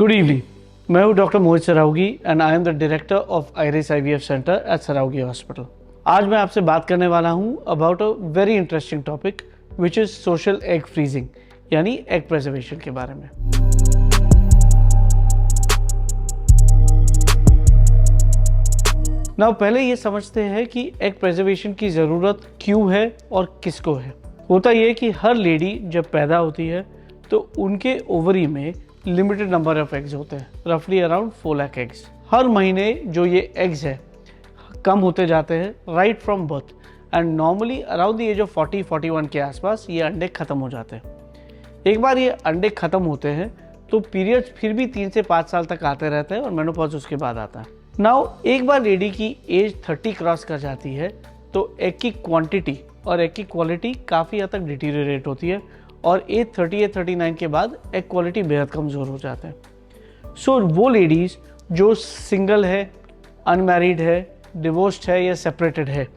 Good evening, मैं हूं doctor Mohit Saraogi and I am the director of iris IVF centre at Saraogi hospital. आज मैं आपसे बात करने वाला हूं about a very interesting topic which is social egg freezing यानी एग प्रिजर्वेशन के बारे में। नाउ पहले ये समझते हैं कि एग प्रिजर्वेशन की ज़रूरत क्यों है और किसको है। होता ये कि हर लेडी जब पैदा होती है तो उनके ओवरी में लिमिटेड नंबर ऑफ एग्स होते हैं, रफली अराउंड 4 लाख एग्स। हर महीने जो ये एग्स है कम होते जाते हैं right from birth and normally around the age of 40-41 के आसपास ये अंडे खत्म हो जाते हैं। एक बार ये अंडे खत्म होते हैं तो पीरियड्स फिर भी 3 से 5 साल तक आते रहते हैं और मेनोपॉज उसके बाद आता है। नाउ एक बार लेडी की एज 30 क्रॉस कर जाती है तो एग की क्वांटिटी और एग की क्वालिटी काफ़ी हद तक डिटीरियरेट होती है और एज 38-39 के बाद एग क्वालिटी बेहद कमज़ोर हो जाते हैं। सो वो लेडीज़ जो सिंगल है, अनमैरिड है, डिवोर्स्ड है या सेपरेटेड है,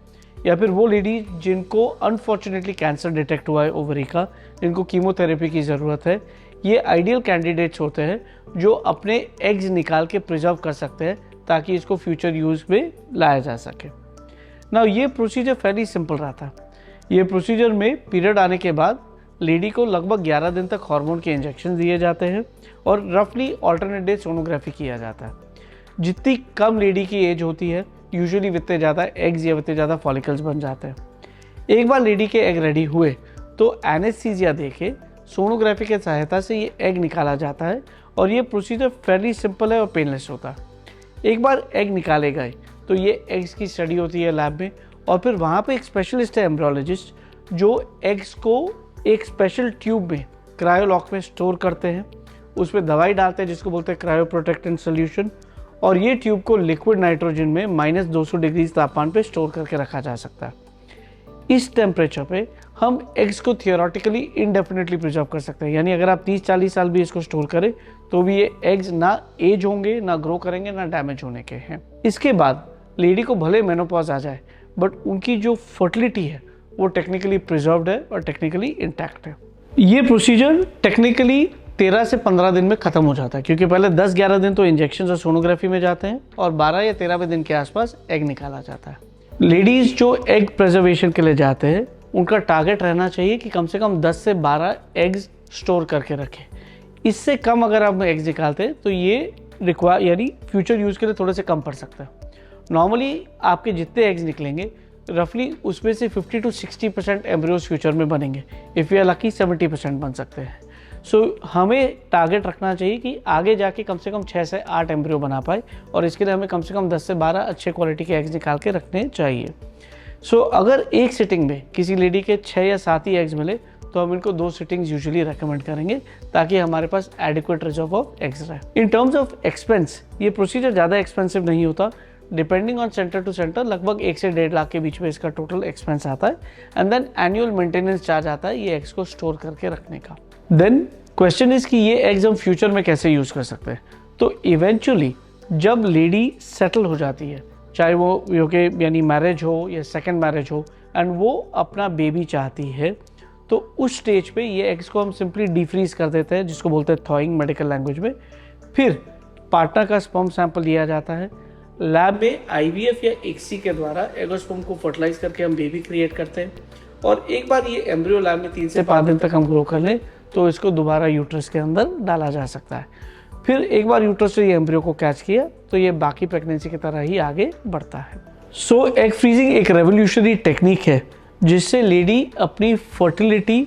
या फिर वो लेडीज जिनको अनफॉर्चुनेटली कैंसर डिटेक्ट हुआ है ओवरी का, जिनको कीमोथेरेपी की ज़रूरत है, ये आइडियल कैंडिडेट्स होते हैं जो अपने एग्स निकाल के प्रिजर्व कर सकते हैं ताकि इसको फ्यूचर यूज़ में लाया जा सके। ना ये प्रोसीजर फैली सिंपल रहता है। ये प्रोसीजर में पीरियड आने के बाद लेडी को लगभग 11 दिन तक हार्मोन के इंजेक्शन दिए जाते हैं और रफली ऑल्टरनेट डे सोनोग्राफी किया जाता है। जितनी कम लेडी की एज होती है यूजुअली उतने ज़्यादा एग्स या उतने ज़्यादा फॉलिकल्स बन जाते हैं। एक बार लेडी के एग रेडी हुए तो एनेस्थीसिया देके सोनोग्राफी के सहायता से ये एग निकाला जाता है और ये प्रोसीजर फैली सिंपल है और पेनलेस होता है। एक बार एग निकाले गए तो ये एग्स की स्टडी होती है लैब में और फिर वहाँ पे एक स्पेशलिस्ट है एम्ब्रियोलॉजिस्ट जो एग्स को एक स्पेशल ट्यूब में क्रायोलॉक में स्टोर करते हैं। उसमें दवाई डालते हैं जिसको बोलते हैं क्रायो प्रोटेक्टेंट सोल्यूशन और ये ट्यूब को लिक्विड नाइट्रोजन में -200 डिग्री तापमान पे स्टोर करके रखा जा सकता है। इस टेम्परेचर पे हम एग्स को थियोरेटिकली इंडेफिनेटली प्रिजर्व कर सकते हैं, यानी अगर आप 30-40 साल भी इसको स्टोर करें तो भी ये एग्स ना एज होंगे, ना ग्रो करेंगे, ना डैमेज होने के हैं। इसके बाद लेडी को भले मेनोपॉज आ जाए बट उनकी जो फर्टिलिटी है वो टेक्निकली प्रिजर्व्ड है और टेक्निकली इंटैक्ट है। ये प्रोसीजर टेक्निकली 13 से 15 दिन में ख़त्म हो जाता है क्योंकि पहले 10-11 दिन तो इंजेक्शन और सोनोग्राफी में जाते हैं और 12 या 13वें दिन के आसपास एग निकाला जाता है। लेडीज़ जो एग प्रिजर्वेशन के लिए जाते हैं उनका टारगेट रहना चाहिए कि कम से कम 10 से 12 एग्स स्टोर करके रखें। इससे कम अगर आप एग्स निकालते हैं तो ये यानी फ्यूचर यूज़ के लिए थोड़े से कम पड़ सकता है। नॉर्मली आपके जितने एग्स निकलेंगे रफली उसमें से 50 to 60% एम्ब्रियोज फ्यूचर में बनेंगे। इफ़ यू आर लकी 70% बन सकते हैं। सो हमें टारगेट रखना चाहिए कि आगे जाके कम से कम 6 से 8 एम्ब्रियो बना पाए और इसके लिए हमें कम से कम 10 से 12 अच्छे क्वालिटी के एग्स निकाल के रखने चाहिए। सो अगर एक सिटिंग में किसी लेडी के 6 या 7 ही एग्स मिले तो हम इनको 2 सिटिंग्स यूजुअली रेकमेंड करेंगे ताकि हमारे पास एडिक्वेट रिजर्व ऑफ एग्स रहे। इन टर्म्स ऑफ एक्सपेंस ये प्रोसीजर ज़्यादा एक्सपेंसिव नहीं होता। Depending on centre to centre लगभग 1 से 1.5 लाख के बीच में इसका टोटल एक्सपेंस आता है and then annual maintenance charge आता है ये एग्स को स्टोर करके रखने का। देन क्वेश्चन इज कि ये एग्स हम फ्यूचर में कैसे यूज़ कर सकते हैं। तो इवेंचुअली जब लेडी सेटल हो जाती है, चाहे वो यानी मैरिज हो या सेकेंड मैरिज हो एंड वो अपना बेबी चाहती है, तो उस स्टेज पे ये एग्स को हम सिंपली डीफ्रीज कर देते हैं जिसको बोलते हैं थॉइंग मेडिकल लैंग्वेज में। फिर पार्टनर का स्पर्म सैंपल लिया जाता है। लैब में IVF या ICSI के द्वारा एगोस्पर्म को फर्टिलाइज करके हम बेबी क्रिएट करते हैं और एक बार ये एम्ब्रियो लैब में 3 से 5 दिन तक हम ग्रो कर लें तो इसको दोबारा यूट्रस के अंदर डाला जा सकता है। फिर एक बार यूट्रस से ये एम्ब्रियो को कैच किया तो ये बाकी प्रेगनेंसी की तरह ही आगे बढ़ता है। सो एग फ्रीजिंग एक रेवोल्यूशनरी टेक्निक है जिससे लेडी अपनी फर्टिलिटी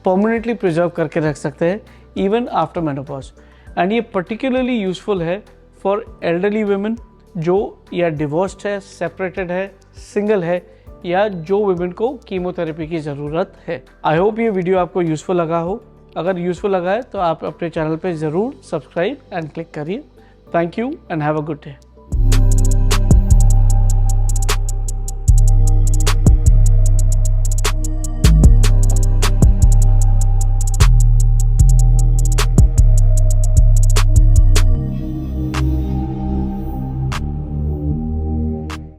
परमानेंटली प्रिजर्व करके रख सकते हैं इवन आफ्टर मेनोपॉज एंड ये पर्टिकुलरली यूजफुल है फॉर एल्डरली वुमेन जो या डिवोर्स्ड है, सेपरेटेड है, सिंगल है या जो वुमेन को कीमोथेरेपी की ज़रूरत है। आई होप ये वीडियो आपको यूज़फुल लगा हो। अगर यूज़फुल लगा है तो आप अपने चैनल पे ज़रूर सब्सक्राइब एंड क्लिक करिए। Thank you and have a good day.